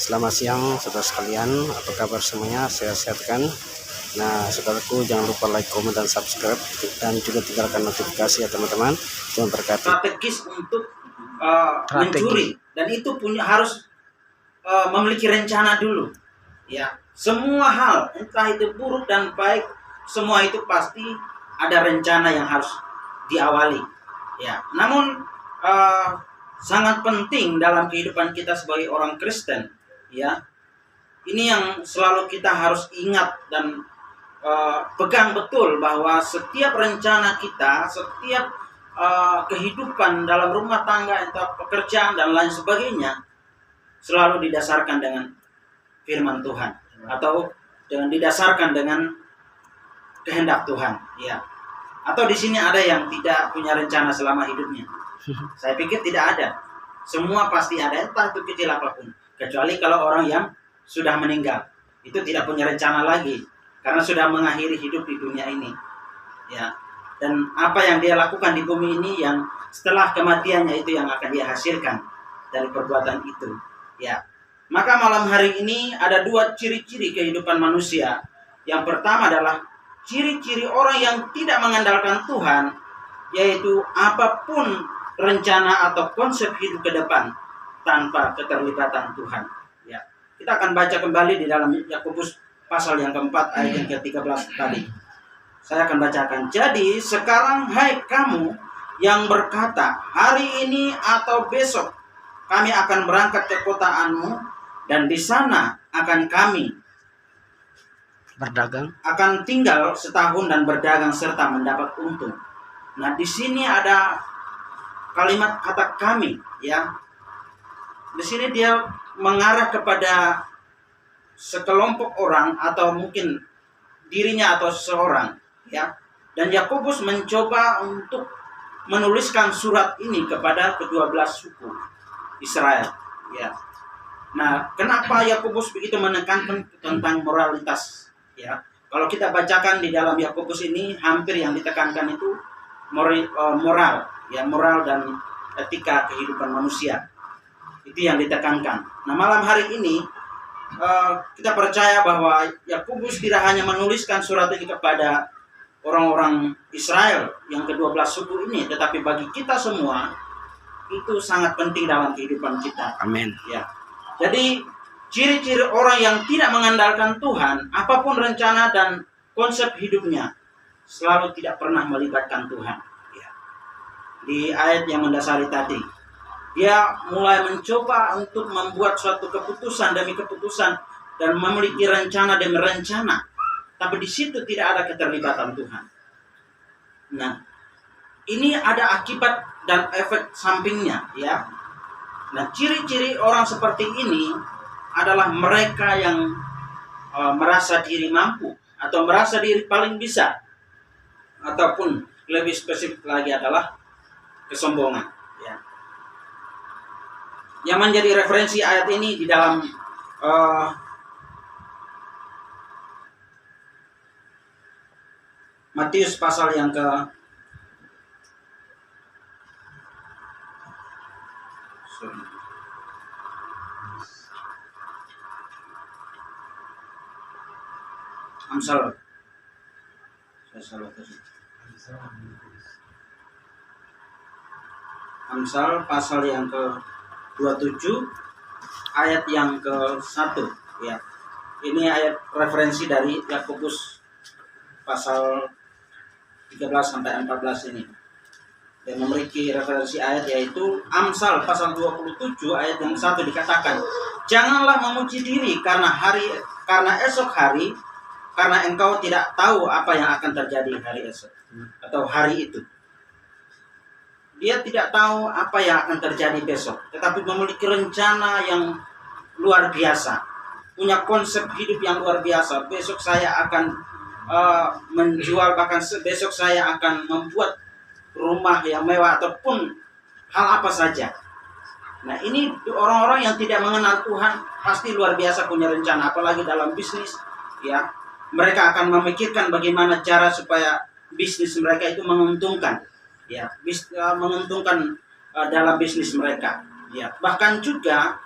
Selamat siang saudara sekalian, apa kabar semuanya? Sehat-sehat kan? Nah, saudaraku jangan lupa like, komen, dan subscribe, dan juga tinggalkan notifikasi ya teman-teman. Tuhan berkati. Strategis untuk mencuri, dan itu harus memiliki rencana dulu. Ya, semua hal, entah itu buruk dan baik, semua itu pasti ada rencana yang harus diawali. Ya, namun sangat penting dalam kehidupan kita sebagai orang Kristen. Ya, ini yang selalu kita harus ingat dan pegang betul, bahwa setiap rencana kita, setiap kehidupan dalam rumah tangga, entah pekerjaan dan lain sebagainya, selalu didasarkan dengan firman Tuhan, atau didasarkan dengan kehendak Tuhan. Ya, atau di sini ada yang tidak punya rencana selama hidupnya? Saya pikir tidak ada. Semua pasti ada, entah itu kecil apapun. Kecuali kalau orang yang sudah meninggal, itu tidak punya rencana lagi, karena sudah mengakhiri hidup di dunia ini. Ya, dan apa yang dia lakukan di bumi ini, yang setelah kematiannya itu yang akan dia hasilkan dari perbuatan itu. Ya, maka malam hari ini ada dua ciri-ciri kehidupan manusia. Yang pertama adalah ciri-ciri orang yang tidak mengandalkan Tuhan, yaitu apapun rencana atau konsep hidup ke depan tanpa keterlibatan Tuhan. Ya, kita akan baca kembali di dalam Yakobus pasal yang keempat ayat yang ke-13 tadi. Saya akan bacakan. Jadi sekarang hai kamu yang berkata, hari ini atau besok kami akan berangkat ke kota Anu, dan di sana akan kami Berdagang, akan tinggal setahun dan berdagang serta mendapat untung. Nah, di sini ada kalimat kata kami, ya. Di sini dia mengarah kepada sekelompok orang, atau mungkin dirinya atau seseorang, ya. Dan Yakobus mencoba untuk menuliskan surat ini kepada kedua belas suku Israel, ya. Nah, kenapa Yakobus begitu menekankan tentang moralitas, ya? Kalau kita bacakan di dalam Yakobus ini, hampir yang ditekankan itu moral, ya, moral dan etika kehidupan manusia. Itu yang ditekankan. Nah, malam hari ini kita percaya bahwa Yakobus tidak hanya menuliskan surat ini kepada orang-orang Israel yang ke-12 suku ini, tetapi bagi kita semua itu sangat penting dalam kehidupan kita. amin. Ya. Jadi ciri-ciri orang yang tidak mengandalkan Tuhan, apapun rencana dan konsep hidupnya, selalu tidak pernah melibatkan Tuhan. Ya. Di ayat yang mendasari tadi, dia mulai mencoba untuk membuat suatu keputusan demi keputusan dan memiliki rencana demi rencana, tapi di situ tidak ada keterlibatan Tuhan. Nah, ini ada akibat dan efek sampingnya, ya. Nah, ciri-ciri orang seperti ini adalah mereka yang merasa diri mampu, atau merasa diri paling bisa, ataupun lebih spesifik lagi adalah kesombongan, ya. Yang menjadi referensi ayat ini di dalam Matius pasal yang ke Amsal. Amsal pasal yang ke-27 ayat yang ke-1, ya. Ini ayat referensi dari Yakobus pasal 13 sampai 14 ini. Dan memiliki referensi ayat, yaitu Amsal pasal 27 ayat yang 1 dikatakan, janganlah memuji diri karena esok hari, karena engkau tidak tahu apa yang akan terjadi hari esok atau hari itu. Dia tidak tahu apa yang akan terjadi besok, tetapi memiliki rencana yang luar biasa, punya konsep hidup yang luar biasa. Besok saya akan menjual, bahkan besok saya akan membuat rumah yang mewah, ataupun hal apa saja. Nah, ini orang-orang yang tidak mengenal Tuhan pasti luar biasa punya rencana, apalagi dalam bisnis, ya. Mereka akan memikirkan bagaimana cara supaya bisnis mereka itu menguntungkan, ya, menguntungkan dalam bisnis mereka, ya. Bahkan juga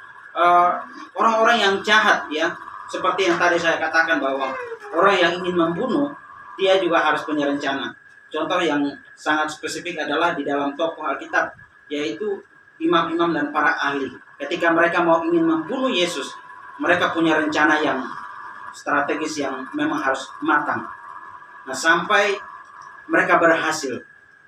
orang-orang yang jahat, ya, seperti yang tadi saya katakan bahwa orang yang ingin membunuh dia juga harus punya rencana. Contoh yang sangat spesifik adalah di dalam tokoh Alkitab, yaitu imam-imam dan para ahli. Ketika mereka mau ingin membunuh Yesus, mereka punya rencana yang strategis yang memang harus matang. Nah, sampai mereka berhasil.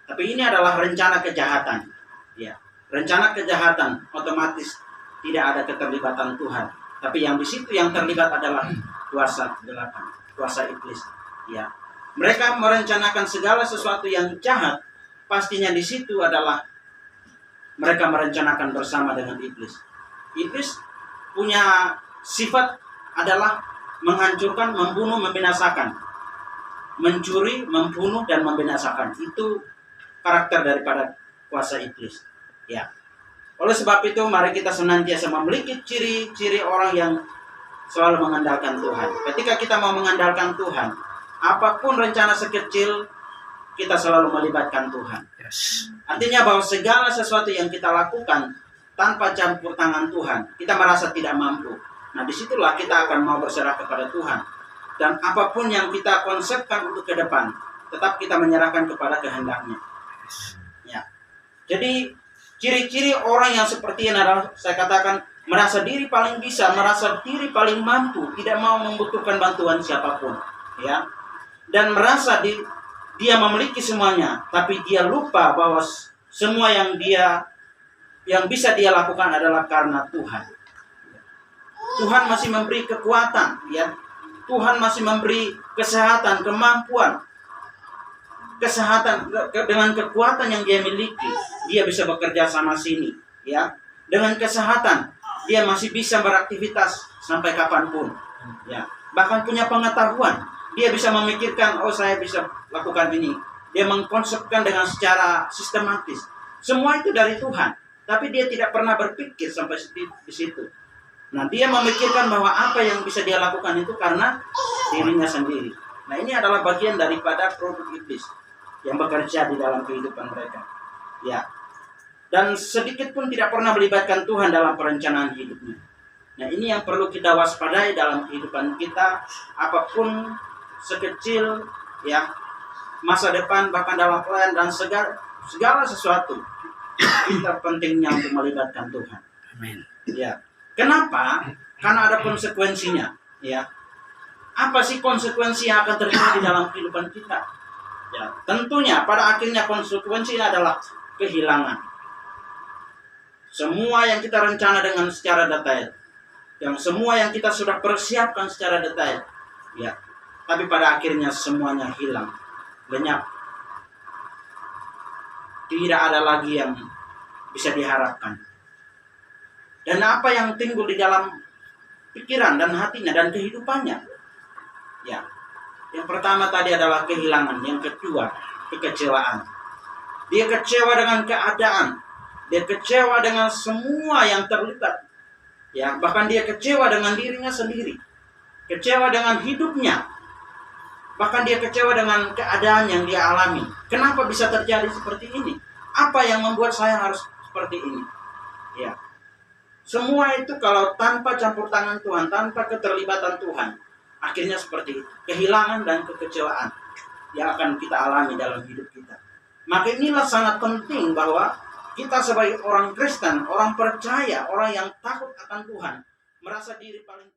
Tapi ini adalah rencana kejahatan. Ya, rencana kejahatan otomatis tidak ada keterlibatan Tuhan. Tapi yang di situ yang terlibat adalah kuasa gelap, kuasa iblis. Ya, mereka merencanakan segala sesuatu yang jahat. Pastinya di situ adalah mereka merencanakan bersama dengan iblis. Iblis punya sifat adalah menghancurkan, membunuh, membinasakan, mencuri, membunuh, dan membinasakan. Itu karakter daripada kuasa iblis. Ya. Oleh sebab itu, mari kita senantiasa memiliki ciri-ciri orang yang selalu mengandalkan Tuhan. Ketika kita mau mengandalkan Tuhan, apapun rencana sekecil, kita selalu melibatkan Tuhan. Yes. Artinya bahwa segala sesuatu yang kita lakukan tanpa campur tangan Tuhan, kita merasa tidak mampu. Nah, disitulah kita akan mau berserah kepada Tuhan. Dan apapun yang kita konsepkan untuk ke depan, tetap kita menyerahkan kepada kehendaknya. Ya. Jadi ciri-ciri orang yang seperti ini adalah, saya katakan, merasa diri paling bisa, merasa diri paling mampu, tidak mau membutuhkan bantuan siapapun, ya. Dan merasa dia memiliki semuanya, tapi dia lupa bahwa semua yang bisa dia lakukan adalah karena Tuhan. Tuhan masih memberi kekuatan, ya. Tuhan masih memberi kesehatan, kemampuan. Kesehatan dengan kekuatan yang dia miliki, dia bisa bekerja sana sini, ya. Dengan kesehatan, dia masih bisa beraktivitas sampai kapanpun, ya. Bahkan punya pengetahuan, dia bisa memikirkan, oh saya bisa lakukan ini. Dia mengkonsepkan dengan secara sistematis. Semua itu dari Tuhan, tapi dia tidak pernah berpikir sampai di situ. Nah, dia memikirkan bahwa apa yang bisa dia lakukan itu karena dirinya sendiri. Nah, ini adalah bagian daripada produk iblis yang bekerja di dalam kehidupan mereka. Ya. Dan sedikit pun tidak pernah melibatkan Tuhan dalam perencanaan hidupnya. Nah, ini yang perlu kita waspadai dalam kehidupan kita, apapun sekecil, ya, masa depan, bahkan dalam pelayan dan segala sesuatu, kita pentingnya untuk melibatkan Tuhan. Amin. Ya. Kenapa? Karena ada konsekuensinya, ya. Apa sih konsekuensi yang akan terjadi dalam kehidupan kita? Ya, tentunya pada akhirnya konsekuensinya adalah kehilangan. Semua yang kita rencana dengan secara detail, yang semua yang kita sudah persiapkan secara detail, ya. Tapi pada akhirnya semuanya hilang, lenyap. Tidak ada lagi yang bisa diharapkan. Dan apa yang timbul di dalam pikiran dan hatinya dan kehidupannya, ya. Yang pertama tadi adalah kehilangan, yang kedua kekecewaan. Dia kecewa dengan keadaan, dia kecewa dengan semua yang terlibat, ya. Bahkan dia kecewa dengan dirinya sendiri, kecewa dengan hidupnya, bahkan dia kecewa dengan keadaan yang dia alami. Kenapa bisa terjadi seperti ini? Apa yang membuat saya harus seperti ini? Ya. Semua itu kalau tanpa campur tangan Tuhan, tanpa keterlibatan Tuhan, akhirnya seperti itu. Kehilangan dan kekecewaan yang akan kita alami dalam hidup kita. Maka inilah sangat penting bahwa kita sebagai orang Kristen, orang percaya, orang yang takut akan Tuhan, merasa diri paling